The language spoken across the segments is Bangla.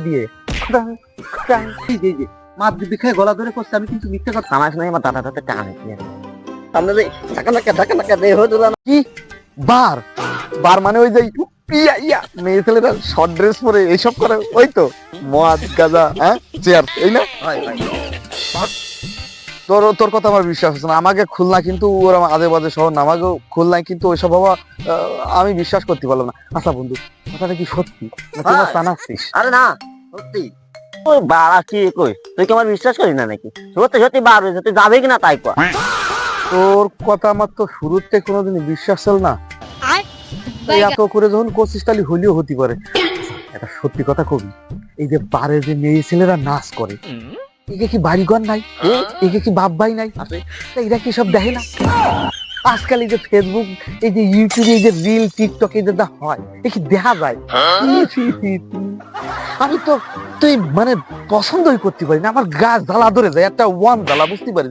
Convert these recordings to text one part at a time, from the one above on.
দিয়ে মাছ দিদি খেয়ে গলা ধরে করছে, আমি কিন্তু মিথ্যে কথা আমার নাই। আমার দাদা দাদা টাকা নিচ্ছি সামনে যে ঢাকা দেহ দিলাম কি বার বার মানে ওই যে মেয়ে ছেলেরা শর্ট ড্রেস পরে এইসব করে, ওই তো মদ গাঁজা হ্যাঁ চেয়ার, এই না? তোর কথা আমার বিশ্বাস হচ্ছে না। আমাকে খুলনা কিন্তু ওরা আজে বাজে শহর না, আমাকে খুলনায় কিন্তু ওইসব বাবা আমি বিশ্বাস করতে পারলাম না। আচ্ছা বন্ধু, কথাটা কি সত্যি? আরে না সত্যি। ওই বাড়া কি কই, তুই কি আমার বিশ্বাস করি না নাকি? সত্যি সত্যি বার হয়েছে, তুই যাবে কিনা তাই কর। তোর কথা আমার তো শুরুতে কোনোদিন বিশ্বাস ছিল না, এত করে যখন করছিস তাহলে হলেও হতে পারে। একটা সত্যি কথা কবি, এই যে বারে যে মেয়ে ছেলেরা নাচ করে, একে কি বাড়িঘর নাই, একে কি বাপ ভাই নাই, এরা কি সব দেখে না? আজকাল এই যে ফেসবুক, এই যে ইউটিউবে, এই যে রিল টিকটক, এই যে যা হয় এ কি দেখা যায়? আমি তো তুই মানে পছন্দই করতে পারি না, আমার গাছ জ্বালা ধরে যায়, একটা ওয়ান জ্বালা, বুঝতে পারি।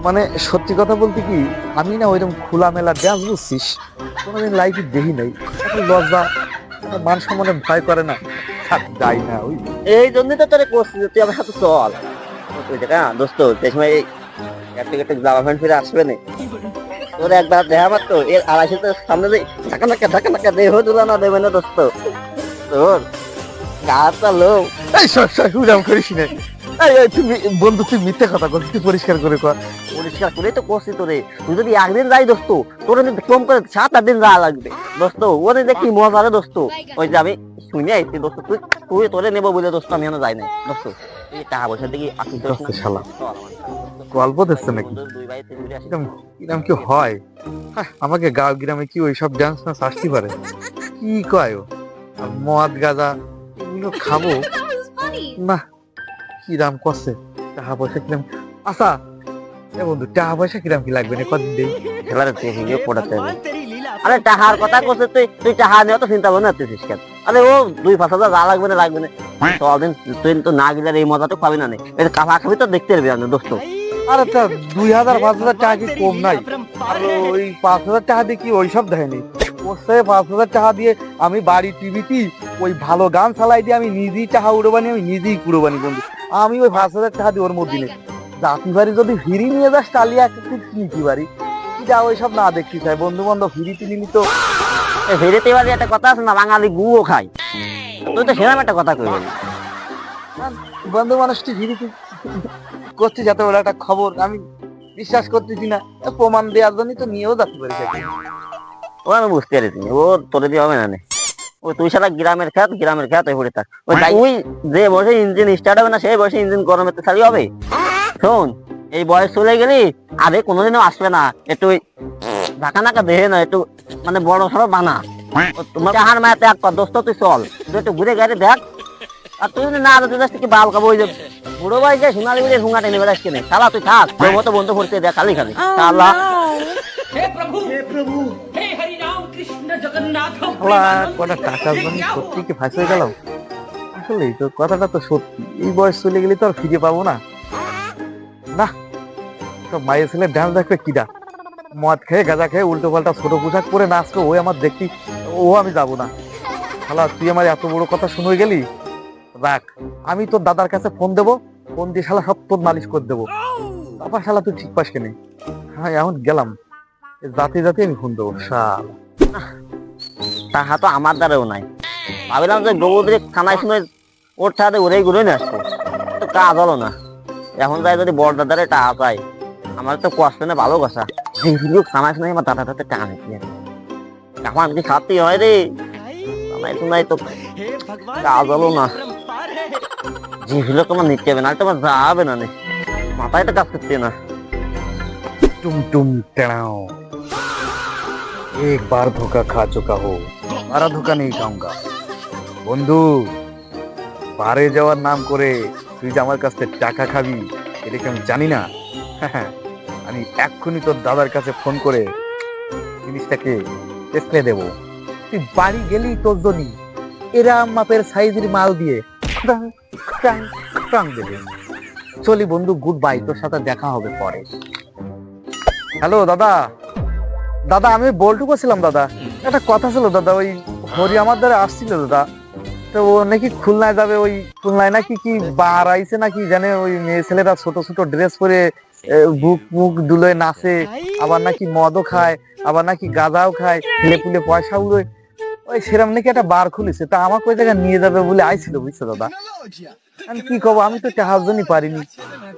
মানে সত্যি কথা বলতে কি, আমি না ওইরকম খোলামেলা ডান্স, বুঝছিস, কোনোদিন লাইফে দেখি নাই। লজ্জা, মান সম্মানে ভয় করে না, যাই না। ওই এই জন্যই তো তোরে করছি, তুই আমার সাথে চল। ওই দেখা দোস্ত, সেই সময় একটা জামা প্যান্ট ফিরে আসবে না, তোর একবার দেখা মাত্র এর আড়াইশো সামনে যে ঢাকা দেহ দুলানা দেবে না দোস্ত, তোর গাছটা লোক। এই উড়াম করিস না। তুমি বন্ধু, তুই মিথ্যে কথা বলছিস, তুই পরিষ্কার করে কর। পরিষ্কার করে তো করছি তোরে। তুই যদি একদিন যাই দোস্ত, তোর কম করে 7-8 দিন যাওয়া লাগবে দোস্ত। ওরে দেখি মজা রে দোস্ত। ওই যে আমি শুনে আইছি দোস্ত, তুই তোরে নেবো বলে দোস্ত আমি যাই নাই দোস্ত। এই টাকা পয়সা দেখি আসি শালা গল্প দেখছে নাকি? কিরম কি হয়? আমাকে গাঁও গ্রামে কি ওইসব ডান্স নাচ আসতে পারে? কি কয় ও? মদ গাঁজা এগুলো খাবো না? কিরাম করছে টাকা পয়সা কিরাম? আচ্ছা বন্ধু, টাকা পয়সা কিরাম কি লাগবে না কদিন দেই? পড়াতে হবে। আরে টাকার কথা করছে, তুই টাকা নিয়ে তো চিন্তা ভাবনা করতেছিস কেন? আরে ও 2-5 হাজার যা লাগবে না চলদিন, তুই তো না গেলে এই মজা তো পাবি না। এটা কাফা খাবি তো দেখতে পারবি না দোস্ত। আরে 2000-5000 টাকা কি কম নাই? আর ওই 5000 টাকা দিয়ে কি ওইসব দেয়নি? 5000 টাকা দিয়ে আমি বাড়ি টিভিতে ওই ভালো গান চালাই দিয়ে আমি নিজেই টাকা উড়বানি, আমি নিজেই কুড়বানি বন্ধু। আমি ওই 5000 টাকা দিয়ে ওর মধ্যে নেই। জাতি বাড়ি যদি ফিরি নিয়ে যাস তাহলে একটা নিতে পারি, যা ওইসব না দেখতে চাই। বন্ধু বান্ধব ফিরিতে নিলি তো ফিরিতে বাড়ি একটা কথা আছে না, বাঙালি গুও খায়। তুই তো সেরকম একটা কথা কইবি। বন্ধু মানুষটি ফিরিতে করছি যাতে ওরা একটা খবর আমি বিশ্বাস করতেছি না, প্রমাণ দেওয়ার জন্য তো নিয়েও যেতে পারি। ও আমি বুঝতে পারছি, ও তোরে দিয়ে হবে না। ও তুই সারা গ্রামের খেত ওই পড়ে থাক। ওই যে বয়সে ইঞ্জিন স্টার্ট হবে না, সেই বয়সে ইঞ্জিন গরমে তো ছাড়ি হবে। শোন, এই বয়স চলে গেলি আরে কোনোদিনও আসবে না। একটু ঢাকা নাকা দেহে না, একটু মানে বড় সড়ো বানা। তোমার হার মায়া ত্যাগ কর দোস্ত, তুই চল, তুই একটু ঘুরে গাড়ি দেখ। আর তুই যদি না তুই যাস কি বাল খাবো, ওই যে বুড়ো ভাই যে সোনালি মিলে হুঙ্গা টেনে বেড়াস কিনে শালা, তুই থাক তোর মতো বন্ধু করতে দেখ খালি খালি শালা। কটা টাকার জন্য সত্যি কি ফাঁস হয়ে গেলাম? আসলে তো কথাটা তো সত্যি, এই বয়স চলে গেলে তো আর ফিরে পাবো না। না, সব মায়ের ছেলে ডান্স দেখবে কিডা, মদ খেয়ে গাঁজা খেয়ে উল্টো পাল্টা ছোট পোশাক পরে নাচবে, ওই আমার দেখতে, ও আমি যাবো না। শালা তুই আমার এত বড় কথা শুনে গেলি, রাখ, আমি তোর দাদার কাছে ফোন দেবো, ফোন দিয়ে শালা সব তোর নালিশ করে দেবো। তারপর শালা তুই ঠিক পাস কেনে? হ্যাঁ এখন গেলাম, জাতি আমি ফোন দেবো। শালা টাকা তো আমার দ্বারাও নাই। ভাবিলাম যে গৌদের খানায় শুনে ওর সাথে ওরেই ঘুরে নিয়ে আসছে, তো কাজ হলো না। এখন যাই যদি বড় দাদারে টাকা পাই, আমার তো কষ্ট না, ভালো কথা। খানায় শুনে আমার দাদা টাকা নিচ্ছি, আমার কি খাতে হয় রে? খানায় শুনাই তো কাজ হলো না, যেগুলো তোমার নিতে হবে না, তোমার যাবে না, মাথায় তো কাজ করছে না। टुम टड़ाओ, एक बार धोखा खा चुका हो, दोबारा धोखा नहीं खाऊंगा। বন্ধু, বারে যাওয়ার নাম করে তুই যে আমার কাছ থেকে টাকা খাবি এটা কি আমি জানি না? আমি এক্ষুনি তোর দাদার কাছে ফোন করে জিনিসটাকে টেস্টে দেবো। তুই বাড়ি গেলি তোর জন্য এরাম মাপের সাইজের মাল দিয়ে দেবে। চলি বন্ধু, গুড বাই, তোর সাথে দেখা হবে পরে। হ্যালো দাদা, আমি বল্টু করছিলাম দাদা, একটা কথা ছিল দাদা, ওই হরি আমার দ্বারা আসছিল দাদা, তো ও নাকি খুলনায় যাবে, ওই খুলনায় নাকি কি বার আইছে নাকি জানে, ওই মেয়ে ছেলেরা ছোট ছোট ড্রেস পরে বুক মুখ দুলোয় নাচে, আবার নাকি মদও খায়, আবার নাকি গাঁজাও খায়, ছেলে পুলে পয়সা উড়োয়, ওই সেরকম নাকি একটা বার খুলেছে। তা আমাকে ওই জায়গায় নিয়ে যাবে বলে আইছিল, বুঝছো দাদা। আমি কি কব, আমি তো টাকার জন্যই পারিনি।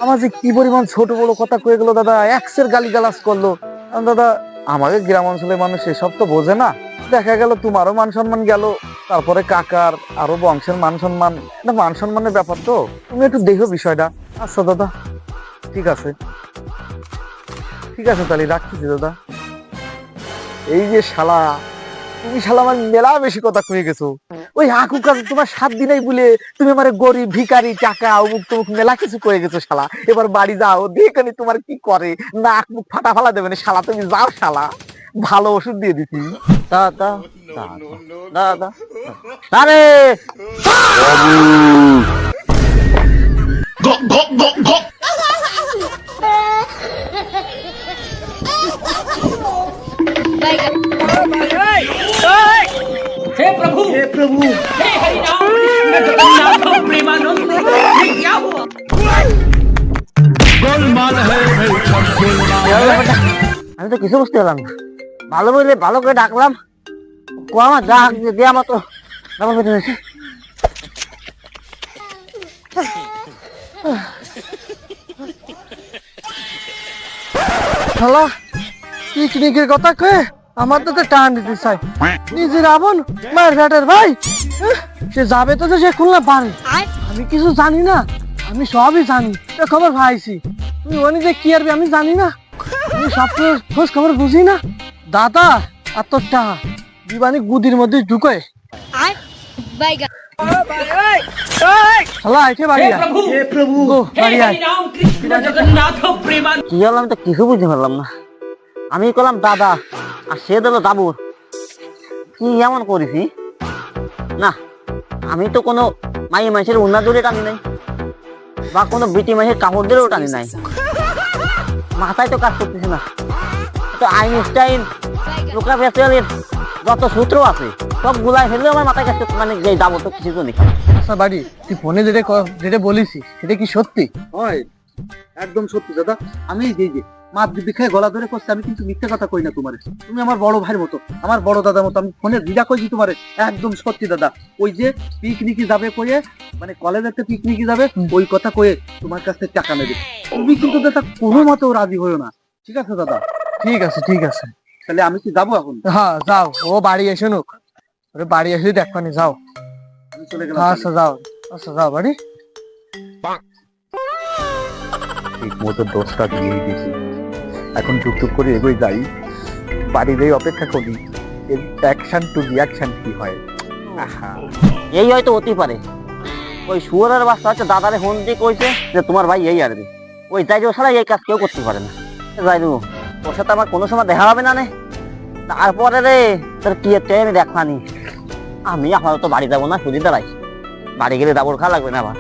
আমার যে কি পরিমাণ ছোট বড় কথা কয়ে গেলো দাদা, একসের গালি গালাজ করলো। দাদা আমাদের গ্রাম অঞ্চলের মানুষ এসব তো বোঝে না। দেখা গেল তোমারও মান সম্মান গেল, তারপরে কাকার আরো বংশের মান সম্মান, এটা মান সম্মানের ব্যাপার তো, তুমি একটু দেখো বিষয়টা। আচ্ছা দাদা ঠিক আছে, ঠিক আছে তাহলে রাখতেছি দাদা। এই যে শালা, তুমি শালা আমার মেলা বেশি কথা কয়ে গেছো। ওই হাকু কাজ তোমার 7 দিনেই বলে তুমি আমার গরিব ভিখারি টাকা অমুক তমুক মেলা কিছু কয়ে গেছো শালা। এবার বাড়ি যাও, দেখে তোমার কি করে, নাক মুখ ফাটা ফালা দেবে না শালা। তুমি যাও শালা, ভালো ওষুধ দিয়ে দিছি। দাদা দাদা আরে हे प्रभु हे हरि राम कृष्ण जगन्नाथ प्रेमानंद ये क्या हुआ गोलमाल है भाई सब गोलमाल है। আমি তো কিছু বুঝতে পারলাম না। ভালো বলে ভালো করে ডাকলাম, আমার যা হাক দিয়ে আমার তো ডাবল বেঁধে হয়েছে। শালা পিকনিকের কথা কয়ে আমার তো টান দিতে চাই, নিজের আপন মায়ের ঘাটের ভাই। সে যাবে তো সে খুলনা পারে, আমি কিছু জানি না, আমি সবই জানি। খবর ভাইছি তুই ওনি যে কি আরবি আমি জানি না, আমি সব খোঁজ খবর বুঝি না। দাদা আর তোর টাকা দিবানি গুদির মধ্যে ঢুকে শালা এসে বাড়ি আয়। हे प्रभु বাড়ি हे আয়। हरि राम कृष्ण जगन्नाथ प्रेमानंद কি হলো আমি তো কিছু বুঝতে পারলাম না। আমি করলাম দাদা আর সে দিল দাবুর, কি এমন করেছি না। আমি তো কোনো মাই মাসের উন্না দূরে টানি নাই, বা কোনো বিটি মাসের কাপড় দিলেও টানি নাই। মাথায় তো কাজ করতেছে না। তো আইনস্টাইন লোকা ফেস্টিভ্যালের যত সূত্র আছে সব গুলাই ফেললে আমার মাথায় কাজ করতে, মানে এই দাবর তো কিছু তো নেই। আচ্ছা বাড়ি, তুই ফোনে যেটা বলিস সেটা কি সত্যি? হয় একদম সত্যি দাদা। আমি এই যে মাছ দিদি খেয়ে গলা ধরে করছি, আমি কিন্তু মিথ্যে কথা কই না তোমারে। তুমি আমার বড় ভাইয়ের মতো, আমার বড় দাদার মতো। আমি ফোনে দিদা কইছি তোমারে, একদম সত্যি দাদা। ওই যে পিকনিকে যাবে কয়ে, মানে কলেজেতে পিকনিকে যাবে ওই কথা কয়ে তোমার কাছ থেকে টাকা নেবে। তুমি কিন্তু দাদা কোনো মতেও রাজি হইও না, ঠিক আছে দাদা? ঠিক আছে ঠিক আছে, তাহলে আমি কি যাবো এখন? হ্যাঁ যাও, ও বাড়ি এসে নুক, ওরে বাড়ি এসে দেখবানি, যাও। আমি চলে গেলাম। আচ্ছা যাও, আচ্ছা যাও বাড়ি। ঠিক মতো দোষটা দিয়ে দিয়েছি, এখন টুকটুক করে এগোই যাই, বাড়ির অপেক্ষা করি অ্যাকশন টু রিয়াকশন কি হয়। এই হয়তো হতেই পারে। ওই শুয়ারের বাচ্চা হচ্ছে দাদারে ফোন দিয়ে কইছে যে তোমার ভাই এই আসবে, ওই যাই ও ছাড়া এই কাজ কেউ করতে পারে না। যাই দেবো, ওর সাথে আমার কোনো সময় দেখা হবে না নে। তারপরে রে তোর কি হচ্ছে আমি দেখানি। আমি আপাতত বাড়ি যাবো না, সুজি দাঁড়াই, বাড়ি গেলে দাবর খাওয়া লাগবে না আবার।